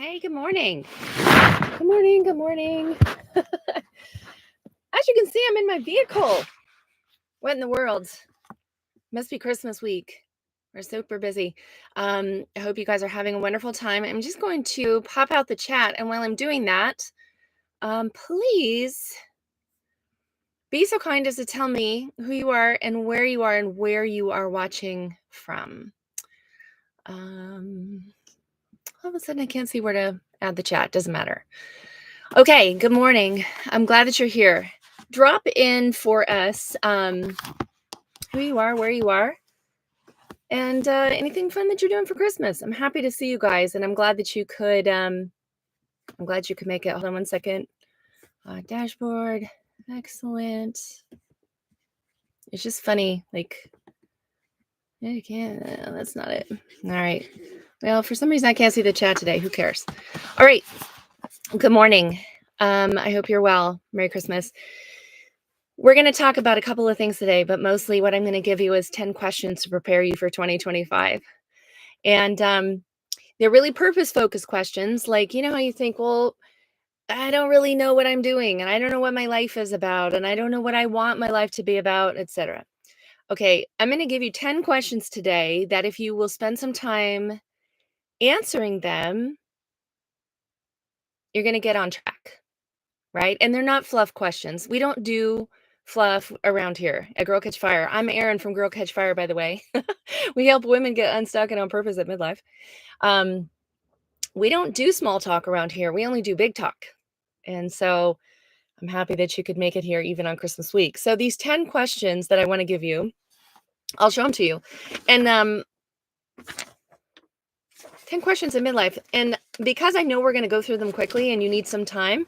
Hey, good morning. Good morning. Good morning. As you can see, I'm in my vehicle. What in the world? Must be Christmas week. We're super busy. I hope you guys are having a wonderful time. I'm just going to pop out the chat. And while I'm doing that, please be so kind as to tell me who you are and where you are watching from. All of a sudden, I can't see where to add the chat. Doesn't matter. Okay, good morning. I'm glad that you're here. Drop in for us who you are, where you are, and anything fun that you're doing for Christmas. I'm happy to see you guys, and I'm glad that you could. I'm glad you could make it. Hold on one second. Dashboard, excellent. It's just funny, like I can't. That's not it. All right. Well, for some reason I can't see the chat today. Who cares? All right. Good morning. I hope you're well. Merry Christmas. We're going to talk about a couple of things today, but mostly what I'm going to give you is 10 questions to prepare you for 2025. And they're really purpose-focused questions. Like, you know how you think, well, I don't really know what I'm doing, and I don't know what my life is about, and I don't know what I want my life to be about, etc. Okay, I'm going to give you 10 questions today that if you will spend some time answering them, you're going to get on track, right? And they're not fluff questions. We don't do fluff around here at Girl Catch Fire. I'm Erin from Girl Catch Fire, by the way. We help women get unstuck and on purpose at midlife. We don't do small talk around here. We only do big talk. And so I'm happy that you could make it here even on Christmas week. So these 10 questions that I want to give you, I'll show them to you. And 10 questions in midlife. And because I know we're going to go through them quickly and you need some time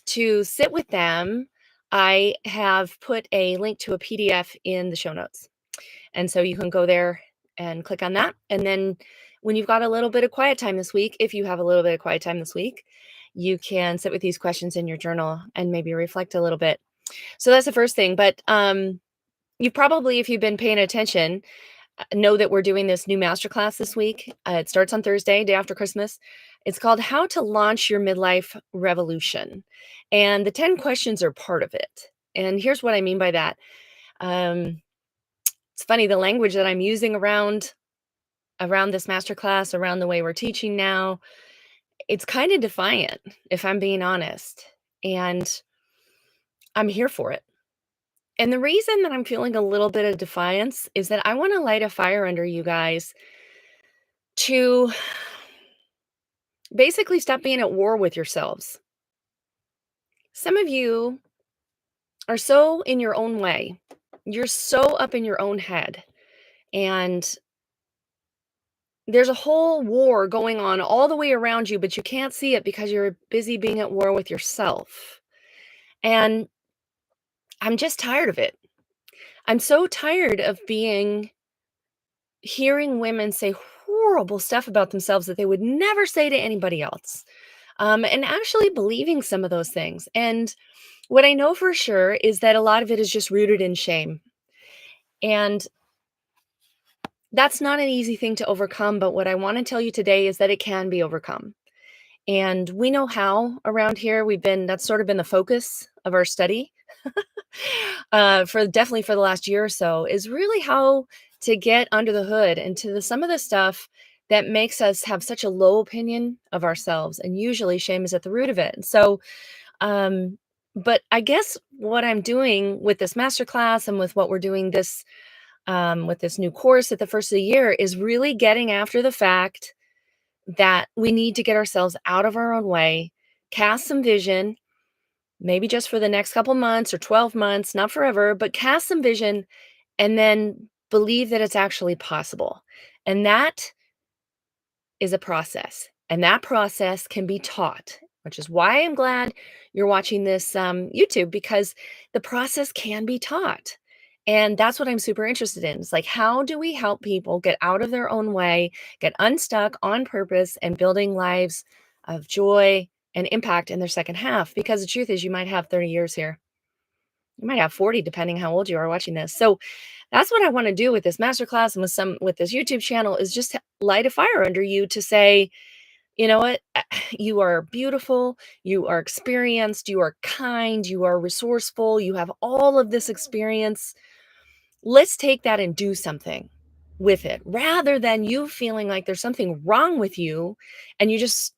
to sit with them, I have put a link to a PDF in the show notes. And so you can go there and click on that. And then when you've got a little bit of quiet time this week, if you have a little bit of quiet time this week, you can sit with these questions in your journal and maybe reflect a little bit. So that's the first thing. But you probably, if you've been paying attention, know that we're doing this new masterclass this week. It starts on Thursday, day after Christmas. It's called How to Launch Your Midlife Revolution. And the 10 questions are part of it. And here's what I mean by that. It's funny, the language that I'm using around this masterclass, around the way we're teaching now, it's kind of defiant, if I'm being honest. And I'm here for it. And the reason that I'm feeling a little bit of defiance is that I want to light a fire under you guys to basically stop being at war with yourselves. Some of you are so in your own way. You're so up in your own head. And there's a whole war going on all the way around you, but you can't see it because you're busy being at war with yourself. And I'm just tired of it. I'm so tired of hearing women say horrible stuff about themselves that they would never say to anybody else. And actually believing some of those things. And what I know for sure is that a lot of it is just rooted in shame. And that's not an easy thing to overcome. But what I want to tell you today is that it can be overcome. And we know how around here. That's sort of been the focus of our study definitely for the last year or so, is really how to get under the hood and to some of the stuff that makes us have such a low opinion of ourselves. And usually shame is at the root of it. And so, but I guess what I'm doing with this masterclass and with what we're doing with this new course at the first of the year is really getting after the fact that we need to get ourselves out of our own way, cast some vision, maybe just for the next couple months or 12 months, not forever, but cast some vision and then believe that it's actually possible. And that is a process. And that process can be taught, which is why I'm glad you're watching this YouTube, because the process can be taught. And that's what I'm super interested in. It's like, how do we help people get out of their own way, get unstuck on purpose, and building lives of joy and impact in their second half? Because the truth is, you might have 30 years here. You might have 40, depending how old you are watching this. So that's what I want to do with this masterclass and with this YouTube channel, is just light a fire under you to say, You know what? You are beautiful, you are experienced, you are kind, you are resourceful, you have all of this experience. Let's take that and do something with it rather than you feeling like there's something wrong with you and you just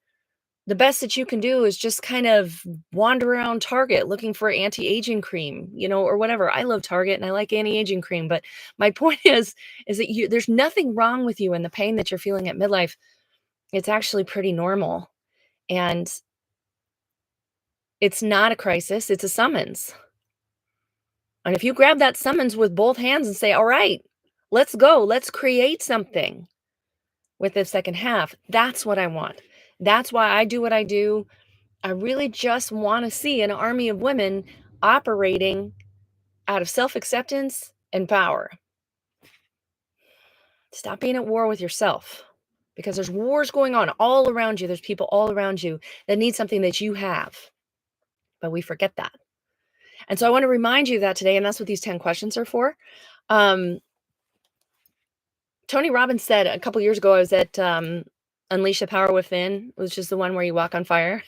the best that you can do is just kind of wander around Target looking for anti-aging cream, or whatever. I love Target and I like anti-aging cream, but my point is that there's nothing wrong with you and the pain that you're feeling at midlife. It's actually pretty normal. And it's not a crisis, it's a summons. And if you grab that summons with both hands and say, "All right, let's go. Let's create something with the second half." That's what I want. That's why I do what I do. I really just want to see an army of women operating out of self-acceptance and power. Stop being at war with yourself because there's wars going on all around you. There's people all around you that need something that you have, but we forget that. And so I want to remind you of that today, and that's what these 10 questions are for. Um, Tony Robbins said a couple years ago, I was at Unleash the Power Within, which is the one where you walk on fire,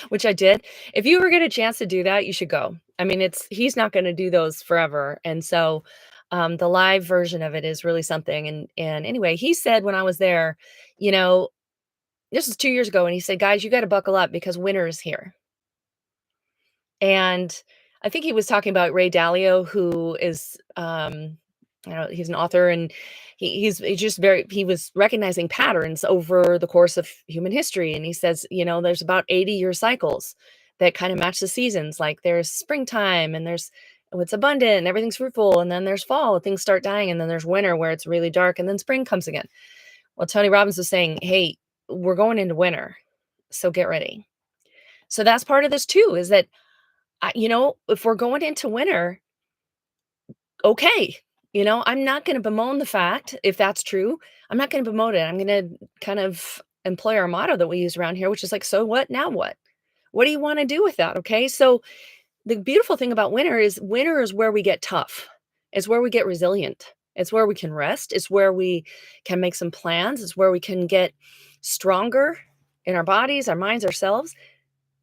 which I did. If you ever get a chance to do that, you should go. I mean, he's not going to do those forever. And so the live version of it is really something. And anyway, he said when I was there, you know, this was 2 years ago, and he said, guys, you got to buckle up because winter is here. And I think he was talking about Ray Dalio, who is, I don't know, he's an author, and he's just he was recognizing patterns over the course of human history. And he says, there's about 80-year cycles that kind of match the seasons. Like there's springtime, and there's it's abundant, and everything's fruitful, and then there's fall, things start dying, and then there's winter where it's really dark, and then spring comes again. Well, Tony Robbins was saying, hey, we're going into winter, so get ready. So that's part of this too, is that if we're going into winter, okay. I'm not going to bemoan the fact if that's true. I'm not going to bemoan it. I'm going to kind of employ our motto that we use around here, which is like, so what? Now what? What do you want to do with that? Okay. So the beautiful thing about winter is where we get tough. It's where we get resilient. It's where we can rest. It's where we can make some plans. It's where we can get stronger in our bodies, our minds, ourselves.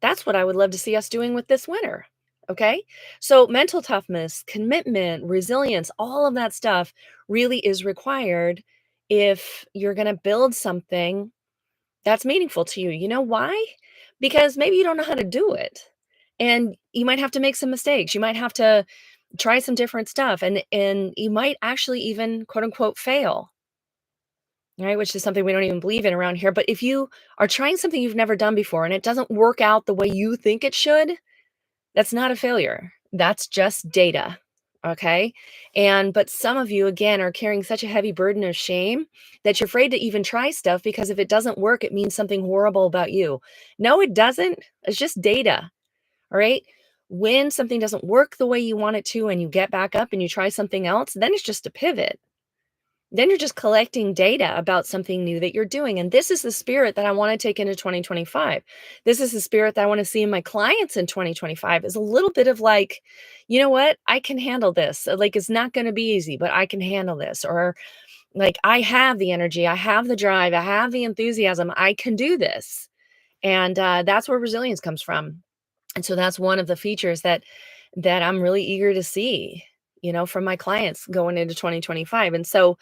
That's what I would love to see us doing with this winter. Okay. So, mental toughness, commitment, resilience, all of that stuff really is required if you're going to build something that's meaningful to you. You know why? Because maybe you don't know how to do it. And you might have to make some mistakes. You might have to try some different stuff, and you might actually even quote unquote fail, right? Which is something we don't even believe in around here. But if you are trying something you've never done before and it doesn't work out the way you think it should, that's not a failure. That's just data. Okay. But some of you, again, are carrying such a heavy burden of shame that you're afraid to even try stuff because if it doesn't work, it means something horrible about you. No, it doesn't. It's just data. All right. When something doesn't work the way you want it to and you get back up and you try something else, then it's just a pivot. Then you're just collecting data about something new that you're doing. And this is the spirit that I want to take into 2025. This is the spirit that I want to see in my clients in 2025 is a little bit of like, you know what? I can handle this. Like, it's not going to be easy, but I can handle this. Or like, I have the energy, I have the drive, I have the enthusiasm. I can do this. And that's where resilience comes from. And so that's one of the features that I'm really eager to see, from my clients going into 2025. And so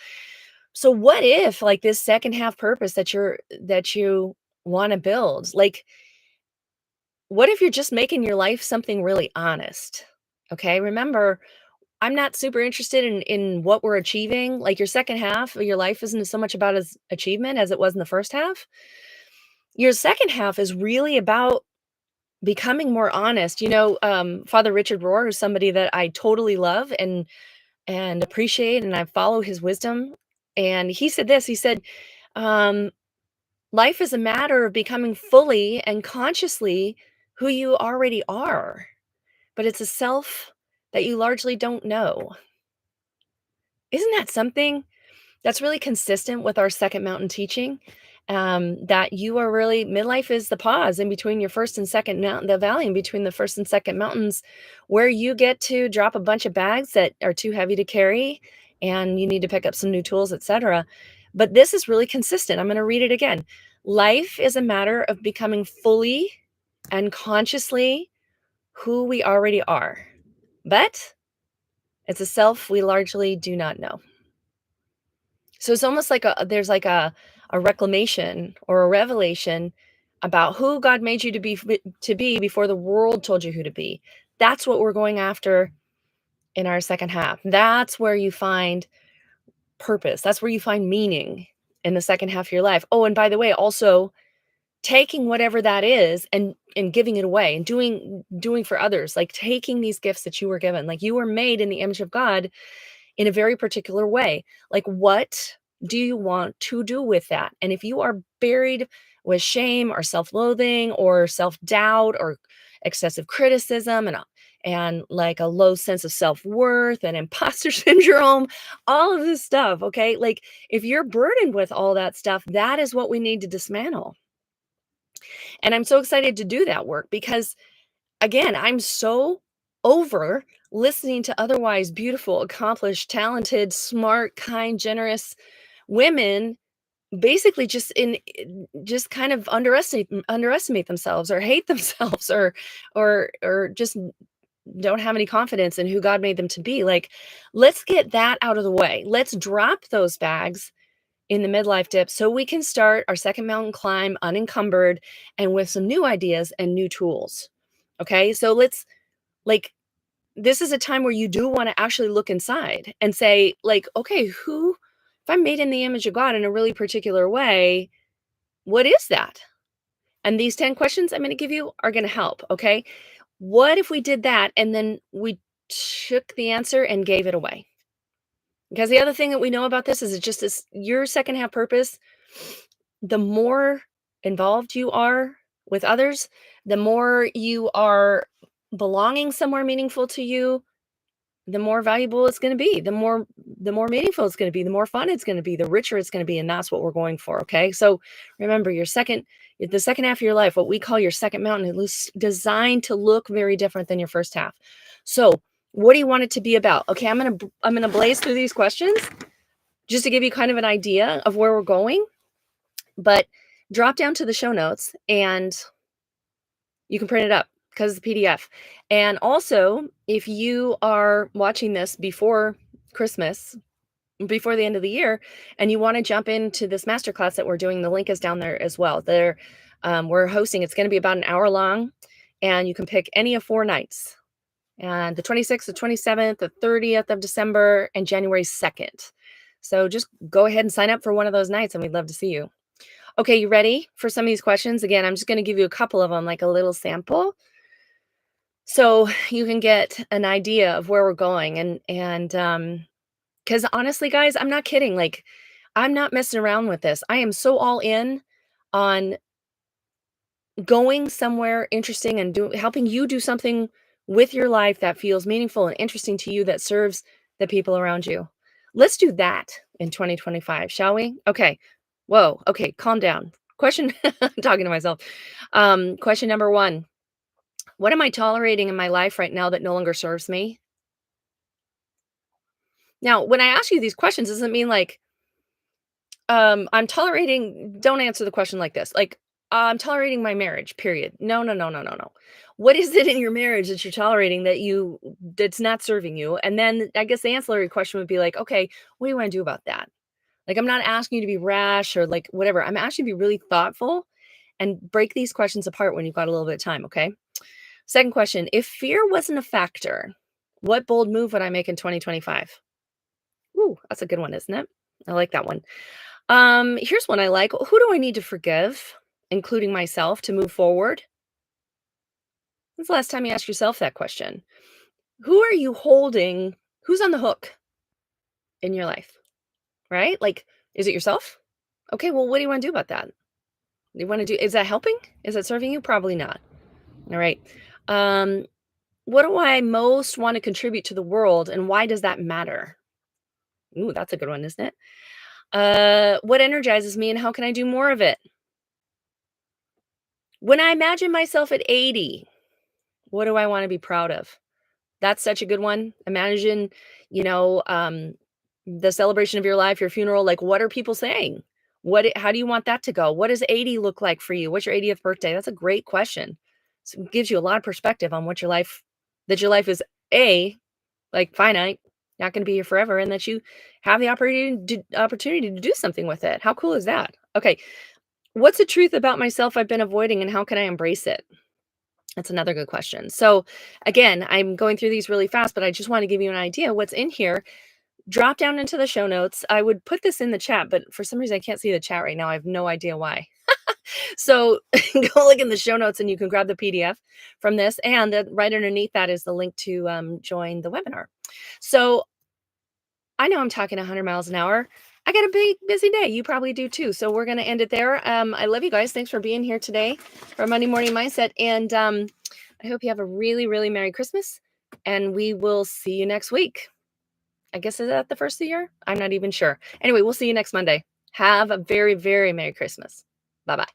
what if like this second half purpose that you want to build, like what if you're just making your life something really honest? Okay? Remember, I'm not super interested in what we're achieving. Like your second half of your life isn't so much about as achievement as it was in the first half. Your second half is really about becoming more honest. Father Richard Rohr is somebody that I totally love and appreciate, and I follow his wisdom. And he said this. He said, um, "Life is a matter of becoming fully and consciously who you already are, but it's a self that you largely don't know." Isn't that something? That's really consistent with our second mountain teaching, that you are really midlife is the pause in between your first and second mountain, the valley in between the first and second mountains, where you get to drop a bunch of bags that are too heavy to carry and you need to pick up some new tools, etc. But this is really consistent. I'm going to read it again. Life is a matter of becoming fully and consciously who we already are. But it's a self we largely do not know. So it's almost like there's like a reclamation or a revelation about who God made you to be before the world told you who to be. That's what we're going after in our second half. That's where you find purpose. That's where you find meaning in the second half of your life. Oh, and by the way, also taking whatever that is and giving it away and doing for others, like taking these gifts that you were given. Like you were made in the image of God in a very particular way. Like, what do you want to do with that? And if you are buried with shame or self-loathing or self-doubt or excessive criticism and like a low sense of self-worth and imposter syndrome, all of this stuff, okay? Like if you're burdened with all that stuff, that is what we need to dismantle. And I'm so excited to do that work because again, I'm so over listening to otherwise beautiful, accomplished, talented, smart, kind, generous women basically just kind of underestimate themselves or hate themselves or just don't have any confidence in who God made them to be. Like, let's get that out of the way. Let's drop those bags in the midlife dip so we can start our second mountain climb unencumbered and with some new ideas and new tools. Okay? So let's like this is a time where you do want to actually look inside and say like, okay, who if I'm made in the image of God in a really particular way, what is that? And these 10 questions I'm going to give you are going to help, okay? What if we did that and then we took the answer and gave it away? Because the other thing that we know about this is it just is your second half purpose, the more involved you are with others, the more you are belonging somewhere meaningful to you, the more valuable it's going to be, the more meaningful it's going to be, the more fun it's going to be, the richer it's going to be, and that's what we're going for, okay? So remember the second half of your life, what we call your second mountain, is designed to look very different than your first half. So what do you want it to be about? Okay, I'm going to blaze through these questions just to give you kind of an idea of where we're going, but drop down to the show notes and you can print it up because it's a PDF. And also, if you are watching this before Christmas, before the end of the year, and you want to jump into this masterclass that we're doing, the link is down there as well. We're hosting, it's going to be about an hour long, and you can pick any of 4 nights. And the 26th, the 27th, the 30th of December, and January 2nd. So just go ahead and sign up for one of those nights, and we'd love to see you. Okay, you ready for some of these questions? Again, I'm just going to give you a couple of them, like a little sample, so you can get an idea of where we're going. Because honestly, guys, I'm not kidding. Like, I'm not messing around with this. I am so all in on going somewhere interesting and helping you do something with your life that feels meaningful and interesting to you that serves the people around you. Let's do that in 2025, shall we? Okay. Whoa. Okay. Calm down. Question, I'm talking to myself. Question number 1. What am I tolerating in my life right now that no longer serves me? Now, when I ask you these questions, doesn't mean like, I'm tolerating, don't answer the question like this. Like, I'm tolerating my marriage, period. No, no, no, no, no, no. What is it in your marriage that you're tolerating that's not serving you? And then I guess the ancillary question would be like, okay, what do you want to do about that? Like, I'm not asking you to be rash or like whatever. I'm asking you to be really thoughtful and break these questions apart when you've got a little bit of time. Okay. Second question, if fear wasn't a factor, what bold move would I make in 2025? Ooh, that's a good one, isn't it? I like that one. Here's one I like. Who do I need to forgive, including myself, to move forward? When's the last time you asked yourself that question? Who are you holding? Who's on the hook in your life? Right? Like, is it yourself? Okay, well, what do you want to do about that? You want to do, is that helping? Is that serving you? Probably not. All right. Um, what do I most want to contribute to the world and why does that matter? Ooh, that's a good one, isn't it? What energizes me and how can I do more of it? When I imagine myself at 80, what do I want to be proud of? That's such a good one. Imagine, you know, the celebration of your life, your funeral, like what are people saying? How do you want that to go? What does 80 look like for you? What's your 80th birthday? That's a great question. So it gives you a lot of perspective on what your life is a like finite, not going to be here forever, and that you have the opportunity to do something with it. How cool is that? Okay, what's the truth about myself I've been avoiding, and how can I embrace it? That's another good question. So, again, I'm going through these really fast, but I just want to give you an idea what's in here. Drop down into the show notes. I would put this in the chat, but for some reason I can't see the chat right now. I have no idea why. So go look in the show notes and you can grab the PDF from this. And right underneath that is the link to join the webinar. So I know I'm talking 100 miles an hour. I got a big, busy day. You probably do too. So we're going to end it there. I love you guys. Thanks for being here today for Monday Morning Mindset. And I hope you have a really, really Merry Christmas. And we will see you next week. I guess is that the first of the year? I'm not even sure. Anyway, we'll see you next Monday. Have a very, very Merry Christmas. Bye-bye.